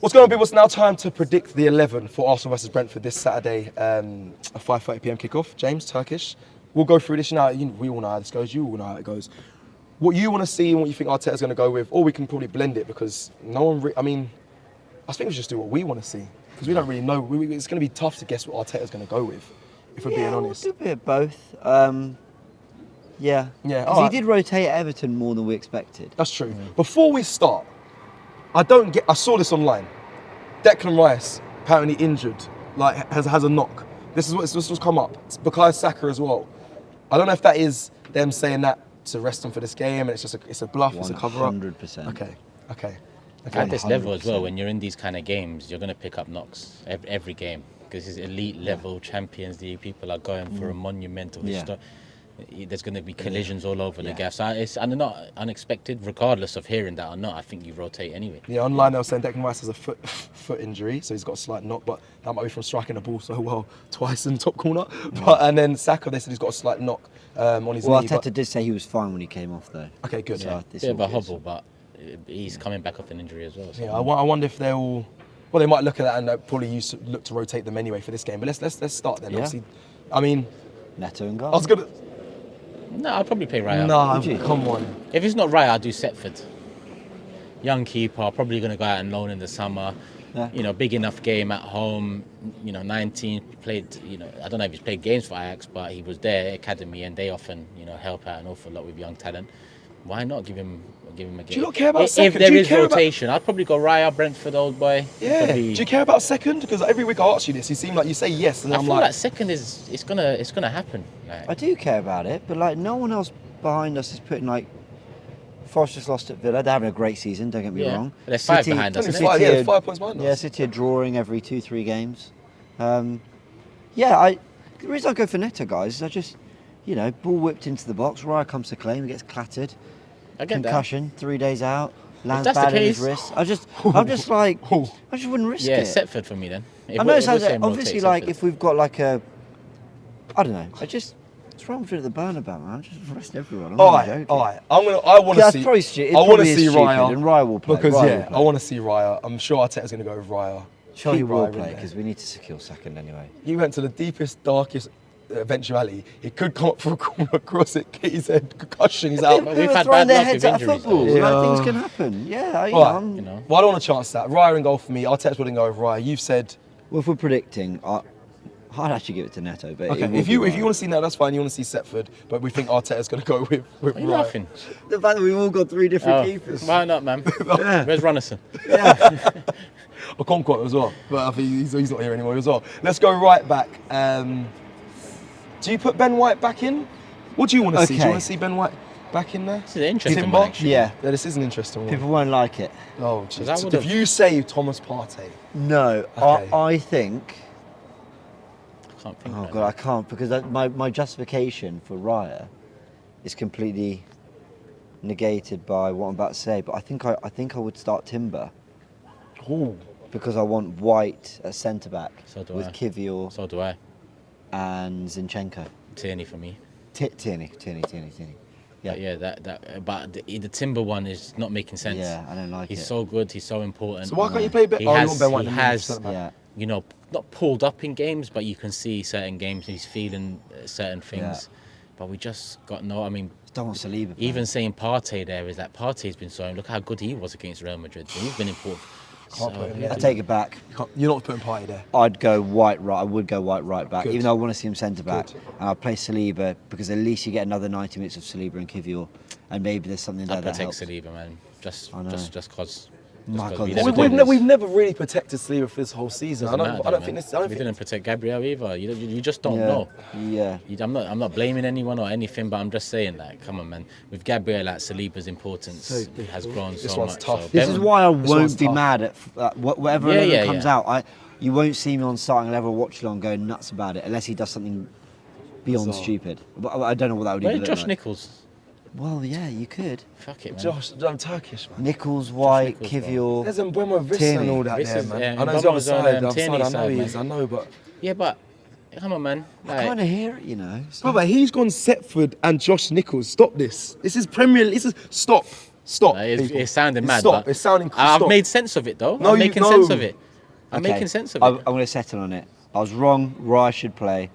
What's going on, people? It's now time to predict the 11 for Arsenal versus Brentford this Saturday, a 5:30 p.m. kickoff. James, Turkish. We'll go through this now. We all know how this goes. You all know how it goes. What you want to see and what you think Arteta's going to go with, or we can probably blend it because no one. I think we should just do what we want to see because we don't really know. It's going to be tough to guess what Arteta's going to go with, if we're being honest. We'll do a bit of both. Yeah. Yeah. Because he did rotate Everton more than we expected. That's true. Before we start, I saw this online. Declan Rice apparently injured, has a knock. This was come up. It's Bukayo Saka as well. I don't know if that is them saying that to rest him for this game, and it's a bluff, it's a cover up. 100%. Okay. At this level as well, when you're in these kind of games, you're going to pick up knocks every game because it's elite level Champions League. People are going for a monumental. There's going to be collisions all over the gaff. So it's not unexpected, regardless of hearing that or not. I think you rotate anyway. Yeah, online they were saying Declan Rice has a foot injury, so he's got a slight knock, but that might be from striking the ball so well twice in the top corner. And then Saka, they said he's got a slight knock on his knee. Well, Arteta did say he was fine when he came off, though. Okay, good. So Bit of a hobble, but he's coming back off an injury as well. So. Yeah, I wonder if they'll. Well, they might look at that and probably look to rotate them anyway for this game. But let's start then. Yeah. Obviously, Neto and goal. I was gonna. No, I'll probably play Raya. No, come on. If it's not Raya, I'll do Setford. Young keeper, probably going to go out and loan in the summer. Yeah. Big enough game at home. 19, played, I don't know if he's played games for Ajax, but he was there, academy, and they often, help out an awful lot with young talent. Why not give him a game? Do you not care about if second? there is rotation, I'd probably go Raya, Brentford, old boy. Yeah. Probably... Do you care about second? Because every week I ask you this, you seem like you say yes, and I I'm feel like, like second it's gonna happen. I do care about it, but no one else behind us is putting Forest just lost at Villa. They're having a great season. Don't get me wrong. They're 5 behind us. City are 5 points behind us. Yeah, City are drawing every 2-3 games. The reason I go for Neto, guys, is I just, ball whipped into the box. Raya comes to claim, he gets clattered. I get Concussion, 3 days out. Lands that's bad the on his case- wrist. I just wouldn't risk Yeah, it. Setford for me then. I know it sounds obviously if we've got I don't know. What's wrong with the Burnabout, man? Just rest everyone. all right. I want to see. That's probably stupid. I want to see Raya, and Raya will play. because Raya will play. I want to see Raya. I'm sure Arteta's going to go with Raya. Sure, he Keep will Raya in play there. because we need to secure second anyway. He went to the deepest, darkest eventuality. He could come up for a corner, cross it, hit his head, concussion, he's out. We've People are had throwing bad their luck heads with out of injuries, football. though. Yeah. Things can happen. Yeah, All right. I'm- Well, I don't want to chance that. Raya and goal for me. Arteta wouldn't go with Raya. You've said. Well, if we're predicting, I'd actually give it to Neto. But Okay, if you want to see that, that's fine. You want to see Setford, but we think Arteta's going to go with What are you Raya. laughing? the fact that we've all got 3 different keepers. Why not, man? Where's Runnison? Or Conquat as well, but I think he's not here anymore as well. Let's go right back. Do you put Ben White back in? What do you want to see? Do you Okay. want to see Ben White back in there? This is an interesting Timber? one, actually. Yeah. Yeah, this is an interesting one. People won't like it. Oh, I jeez. would've- If you say Thomas Partey, No, Okay. I think. I can't think Oh about God, I can't because my justification for Raya is completely negated by what I'm about to say. But I think I would start Timber ooh, because I want White at centre back So do with I. Kivior So do I. and Zinchenko. Tierney for me. Tierney. Yeah. But but the Timber one is not making sense. Yeah, I don't like He's it. so good. He's so important. so why can't you play Ben? He Oh, you has, want Ben White? he to has centre back. Yeah. not pulled up in games, but you can see certain games he's feeling certain things. But we just got no. I mean, Don't want Saliba. even saying Partey there is that Partey's been showing. Look how good he was against Real Madrid. He's been important. Can't put him there. I take it back. You're not putting Partey there. I'd go White right. I would go White right back, Good. even though I want to see him centre back. Good. And I'll play Saliba because at least you get another 90 minutes of Saliba and Kivior, and maybe there's something there I that protect helps. Saliba, man. Just I know. cause. My God, We've never really protected Saliba for this whole season. I don't think this. I don't we think didn't protect Gabriel either. You just don't Yeah. know. Yeah. I'm not blaming anyone or anything, but I'm just saying that. Come on, man. With Gabriel, Saliba's importance has grown this so one's much. tough. So This Ben- is why I This one's won't be tough. mad at whatever Yeah, 11 yeah, comes yeah. out. You won't see me on starting level watch along going nuts about it unless he does something beyond Bizarre. stupid. But I don't know what that would Where's even look Josh like. Nichols? Well, yeah, you could. Fuck it, man. Josh, I'm Turkish, man. Nichols, White, Nichols, Kivior. There's Mbeumo Vissa Tierney. and all that there, Vissa's- man. yeah, I know he's Mbeumo's on the on, side. Tierney's I know side, he man. is. I know, but. Yeah, but come on, man. I kind of hear it, you know. So. Brother, he's gone Setford and Josh Nichols. Stop this. This is Premier League. Stop. Stop. It's sounding mad. Stop. But It's sounding. I've stop. made sense of it though. No, I'm making sense of it. I'm making sense of it. I'm going to settle on it. I was wrong. Raya should play,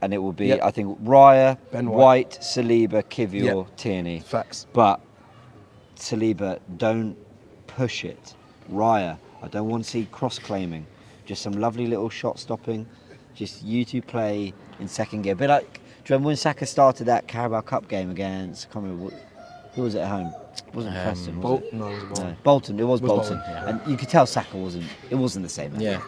and it will be, Yep. I think, Raya, Ben White, Saliba, Kivior, Yep. Tierney. Facts. But Saliba, don't push it. Raya, I don't want to see cross-claiming. Just some lovely little shot stopping. Just you two play in second gear. But like, do you remember when Saka started that Carabao Cup game against, I can't remember, who was it at home? It wasn't Preston, was it? No, it was Bolton. No, Bolton. It was was Bolton. Bolton, yeah. And you could tell Saka wasn't the same. Yeah.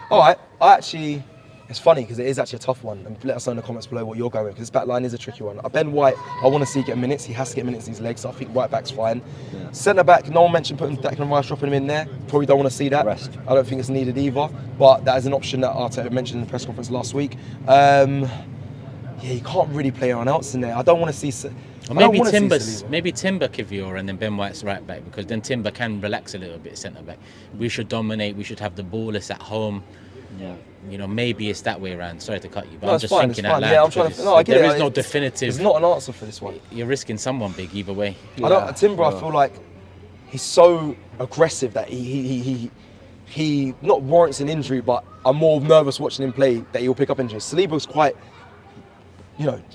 All right. I actually, it's funny because it is actually a tough one. And let us know in the comments below what you're going with, because this back line is a tricky one. Ben White, I want to see get minutes. He has to get minutes in his legs. So I think right back's fine. Yeah. Centre back, no one mentioned putting Declan Rice, dropping him in there. Probably don't want to see that. Rest. I don't think it's needed either. But that is an option that Arteta mentioned in the press conference last week. Yeah, you can't really play anyone else in there. I don't want to see. Or I don't maybe wanna see Timber's, Saliba. maybe Timber Kivior and then Ben White's right back, because then Timber can relax a little bit centre back. We should dominate. We should have the ball. It's at home. Yeah. You know, maybe it's that way around. Sorry to cut you, but No, I'm it's just fine, it's thinking out fine. loud. Yeah, I'm trying because to. No, I get there it. is no It's- definitive. There's not an answer for this one. You're risking someone big either way. I don't. Timber, I feel like he's so aggressive that he not warrants an injury, but I'm more nervous watching him play that he'll pick up injuries. Saliba's quite,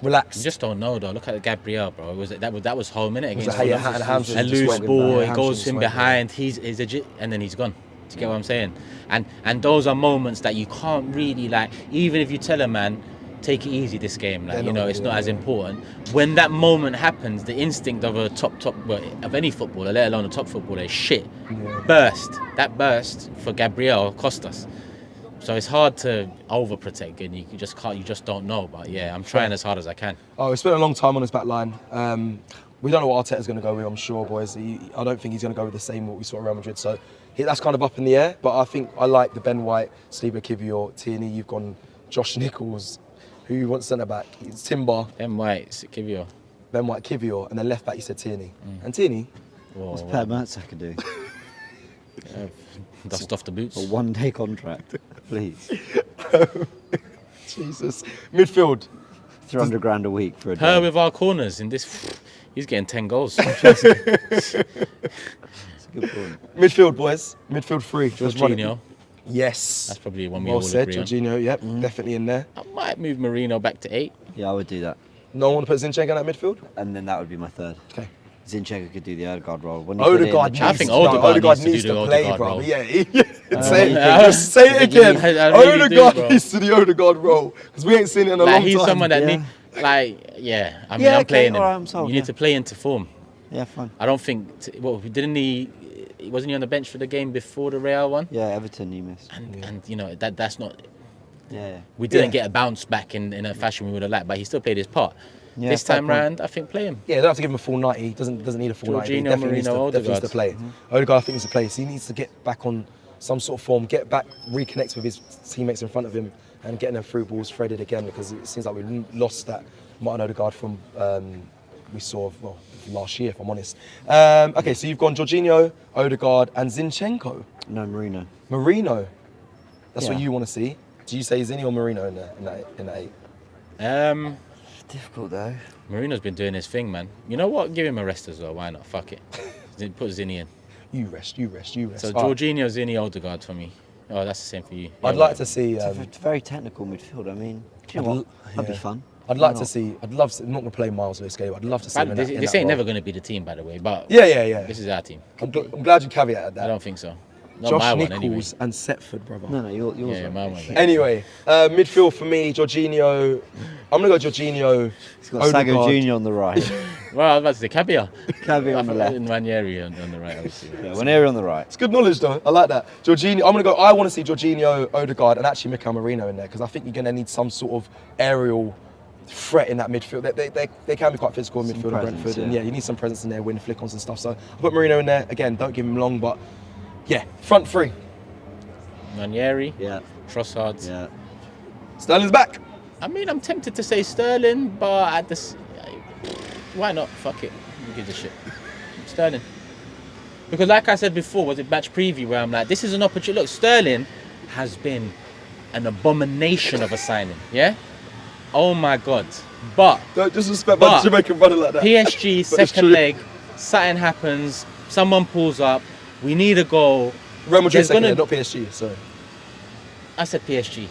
relaxed. You just don't know though. Look at Gabriel, bro. That was home, innit? was Against a Fulham. hamstring A just loose went in, ball, yeah, it hamstring goes just him went in. behind. He's legit, and then he's gone. Do you get what I'm saying? And those are moments that you can't really even if you tell a man, take it easy this game, They're it's not, not as yeah. important. When that moment happens, the instinct of a of any footballer, let alone a top footballer, is shit. Yeah. That burst for Gabriel cost us. So it's hard to overprotect, and you just don't know. But yeah, I'm trying as hard as I can. Oh, we spent a long time on his back line. We don't know what Arteta's going to go with, I'm sure, boys. I don't think he's going to go with the same what we saw at Real Madrid. So that's kind of up in the air. But I think I like the Ben White, Saliba, Kivior, Tierney. You've gone Josh Nichols. Who you want centre back? It's Timber, Ben White, Kivior. Ben White, Kivior, and then left back you said Tierney. And Tierney, What's Per Mertesacker do? Dust off the boots. A 1-day contract, please. Jesus. Midfield. 300 grand a week for a Her day. with our corners in this, he's getting 10 goals. That's a good point. Midfield, boys. Midfield three. Just run it. Jorginho, Yes. that's probably one we Well all said, agree on. Jorginho. Yep, definitely in there. I might move Marino back to 8. Yeah, I would do that. No one want to put Zinchenko in that midfield? And then that would be my third. Okay. Zinchenko could do the Odegaard role. When you put it in the Odegaard I needs think to, Odegaard no, needs to do the play, Odegaard bro. role. Yeah, say it. I- Just say it again. I really do, Odegaard bro. needs to the Odegaard role because we ain't seen it in a long He's time. someone that yeah. need, I mean, Yeah, I'm okay, playing him. alright, I'm sold, You yeah. need to play into form. Yeah, fine. I don't think. Wasn't he on the bench for the game before the Real one? Yeah, Everton you missed. And that's not. Yeah. We didn't Yeah. get a bounce back in a fashion we would have liked, but he still played his part. Yeah, This fair time point. round, I think play him. Yeah, they don't have to give him a full 90. He doesn't need a full 90. He Jorginho, definitely needs Marino, to Odegaard. play. Odegaard, I think, needs to play. So he needs to get back on some sort of form, get back, reconnect with his teammates in front of him, and getting them through balls threaded again, because it seems like we lost that Martin Odegaard from we saw last year, if I'm honest. Okay, so you've gone Jorginho, Odegaard, and Zinchenko. No, Marino. Marino. That's what Yeah. you want to see. Do you say Zinni or Marino in that 8? Difficult though. Marino's been doing his thing, man. You know what? Give him a rest as well. Why not? Fuck it. Put Zinni in. You rest. So All right. Jorginho, Zinni, Odegaard for me. Oh, that's the same for you. I'd Yeah, like to see. It's a very technical midfield. I mean, do you know what? That'd be yeah. fun. I'd Why like to not? see. I'm not going to play Miles Lewis game. I'd love to see him in This that, in this that ain't role. never going to be the team, by the way. But Yeah. this is our team. I'm glad you caveated I that. don't think so. Not my Josh one anyway. Nichols and Setford, brother. No, yours. Yeah, right. my one. Anyway, midfield for me, Jorginho. I'm going to go Jorginho. He's got Sago Odegaard. Jr. on the right. Well, I was about to say Cabia. Caviar on the left. And Ranieri on the right, obviously. Yeah, Waneri on the right. It's good knowledge, though. I like that. Jorginho. I want to see Jorginho, Odegaard, and actually Mikel Marino in there, because I think you're going to need some sort of aerial threat in that midfield. They can be quite physical in Some midfield at presence, Brentford, and yeah. yeah, you need some presence in there, win flick-ons and stuff. So I put Marino in there. Again, don't give him long, but yeah, front three. Ranieri, Yeah. Trossard. Yeah. Sterling's back. I mean, I'm tempted to say Sterling, but at this, why not? Fuck it. Who gives a shit? Sterling. Because like I said before, was it match preview where I'm like, this is an opportunity. Look, Sterling has been an abomination of a signing. Yeah. Oh my God. But Don't disrespect my But Jamaican brother like that. PSG But it's second true. leg, something happens. someone pulls up, we need a goal. Real Madrid There's second, gonna- not PSG. Sorry. I said PSG.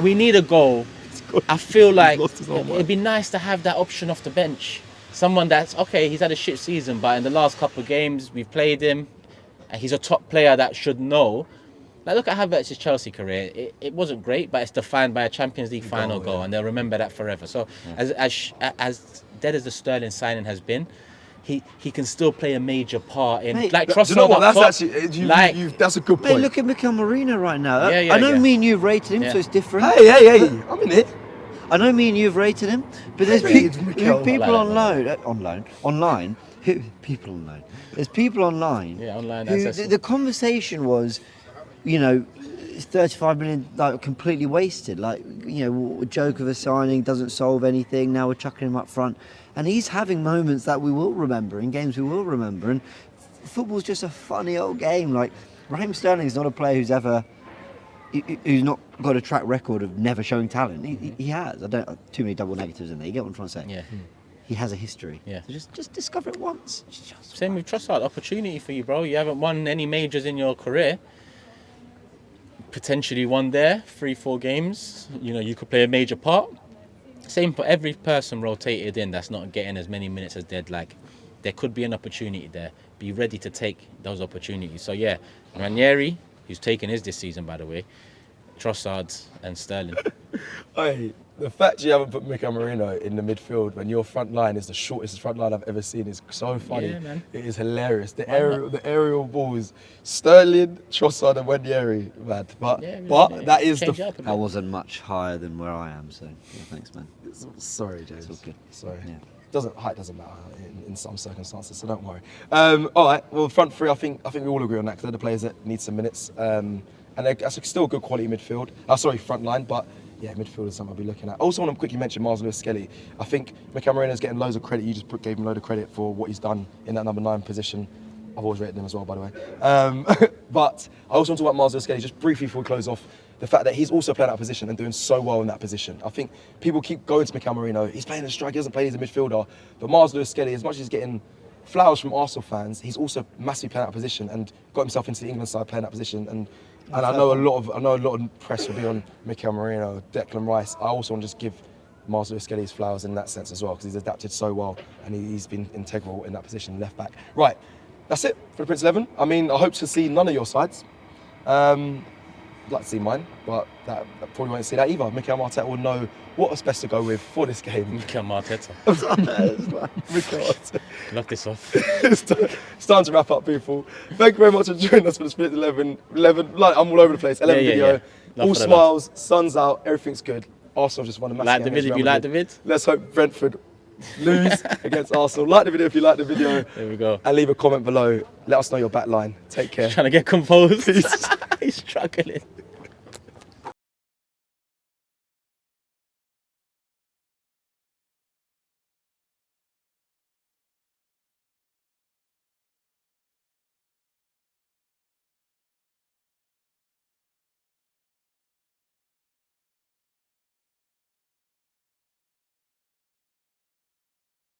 We need a goal. got- I feel like lost his whole mind. it'd be nice to have that option off the bench. Someone that's okay. He's had a shit season, but in the last couple of games we've played him, and he's a top player that should know. Like, look at Havertz's Chelsea career. It wasn't great, but it's defined by a Champions League final goal, and they'll remember that forever. So, as dead as the Sterling signing has been, he can still play a major part in Mate, like Do you know Trossard what? up That's top. actually like, that's a good Mate, point. look at Mikel Marino right now. Yeah, yeah, I know yeah. me and you've rated him, Yeah. so it's different. Hey, I'm in it. I know me and you've rated him, but there's Rated Mikel. people I on like loan, online. People on loan. There's people online. Yeah, online, Who, that's- the conversation was, you know, 35 million like completely wasted. Like, you know, a joke of a signing doesn't solve anything. Now we're chucking him up front, and he's having moments that we will remember in games we will remember. And football's just a funny old game. Like, Raheem Sterling's not a player who's not got a track record of never showing talent. He has. I don't too many double negatives in there. You get what I'm trying to say? Yeah. He has a history. Yeah. So just discover it once. Same with Trossard. Opportunity for you, bro. You haven't won any majors in your career. Potentially won there, 3-4 games. You know, you could play a major part. Same for every person rotated in that's not getting as many minutes as they'd like. There could be an opportunity there. Be ready to take those opportunities. So yeah, Ranieri, who's taken his this season, by the way, Trossard and Sterling. Hey, the fact you haven't put Mikel Marino in the midfield when your front line is the shortest front line I've ever seen is so funny. Yeah, man. It is hilarious. The Why not? aerial balls, Sterling, Trossard, and Ranieri, mad. But Yeah, but that is change it the. up a bit. I wasn't much higher than where I am, so yeah, thanks, man. Sorry, James. all good. Sorry. Yeah. Height doesn't matter in some circumstances, so don't worry. All right. Well, front three, I think we all agree on that because they're the players that need some minutes, and that's still a good quality midfield. Front line, but yeah, midfield is something I'll be looking at. I also want to quickly mention Miles Lewis-Skelly. I think Mikel Marino's getting loads of credit. You just gave him a load of credit for what he's done in that number 9 position. I've always rated him as well, by the way. But I also want to talk about Miles Lewis-Skelly, just briefly before we close off, the fact that he's also playing that position and doing so well in that position. I think people keep going to Mikel Marino. He's playing as a striker, he doesn't play as a midfielder. But Miles Lewis-Skelly, as much as he's getting flowers from Arsenal fans, he's also massively playing that position and got himself into the England side playing that position. And I know a lot of press will be on Mikel Marino, Declan Rice. I also want to just give Miles Lewis-Skelly his flowers in that sense as well, because he's adapted so well and he's been integral in that position, left back. Right, that's it for the Prince 11. I mean, I hope to see none of your sides. I'd like to see mine, but that probably won't see that either. Mikel Arteta will know what's best to go with for this game. Mikel Arteta. Mikel Arteta. Love this off. It's time to wrap up, people. Thank you very much for joining us for the Split 11. Like, I'm all over the place. 11 Yeah, video. yeah. Love All for the smiles, sun's out, everything's good. Arsenal just won a massive Like the game video if against you Real like the Madrid. vid. Let's hope Brentford lose against Arsenal. Like the video if you like the video. There we go. And leave a comment below. Let us know your back line. Take care. Trying to get composed. He's struggling.